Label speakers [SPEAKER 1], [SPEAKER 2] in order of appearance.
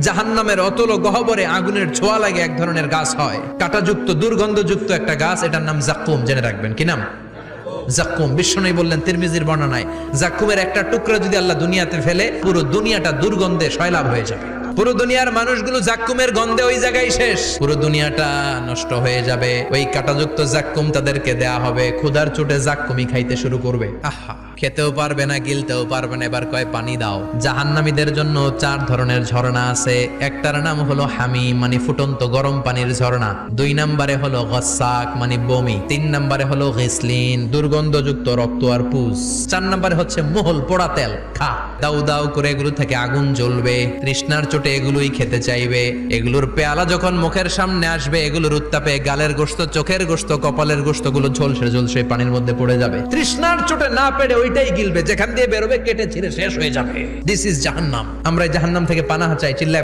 [SPEAKER 1] জাহান্নামের অতল গহ্বরে আগুনের ছোঁয়া লাগে এক ধরনের গাছ হয়, কাঁটাযুক্ত দুর্গন্ধযুক্ত একটা গাছ, এটার নাম জাক্কুম। জেনে রাখবেন। কি নাম? জাক্কুম। বিশ্বনবী বললেন তিরমিজির বর্ণনায়, জাক্কুমের একটা টুকরা যদি আল্লাহ দুনিয়াতে ফেলে, পুরো দুনিয়াটা দুর্গন্ধে সয়লাব হয়ে যাবে। পুরো দুনিয়ার মানুষগুলো জাক্কুমের গন্ধে ওই জায়গায় শেষ, পুরো দুনিয়াটা নষ্ট হয়ে যাবে। ওই কাঁটাযুক্ত জাক্কুম তাদেরকে দেয়া হবে, ক্ষুধার চোটে জাক্কুমই খাইতে শুরু করবে। আহা, খেতেও পারবে না, গিলতেও পারবে না, এবার কয় পানি দাও। জাহান্নামীদের জন্য 4 ধরনের ঝর্ণা আছে। একটার নাম হলো হামিম, মানে ফুটন্ত গরম পানির ঝর্ণা। 2 নম্বরে হলো গসাক, মানে বমি। 3 নম্বরে হলো গিসলিন, দুর্গন্ধযুক্ত রক্ত আর পুজ। 4 নম্বরে হচ্ছে মোহল, পোড়া তেল। খা, দাউ দাউ করে এগুলো থেকে আগুন জ্বলবে, তৃষ্ণার চোটে এগুলোই খেতে চাইবে। এগুলোর পেয়ালা যখন মুখের সামনে আসবে, এগুলোর উত্তাপে গালের গোশত, চোখের গোশত, কপালের গোশত গুলো ঝলসে ঝলসে পানির মধ্যে পড়ে যাবে। তৃষ্ণার চোটে না পেরে ওইটাই গিলবে, যেখান দিয়ে বেরোবে কেটে ছিঁড়ে শেষ হয়ে যাবে। দিস ইজ জাহান্নাম। আমরা জাহান্নাম থেকে পানাহা চাই। চিল্লায়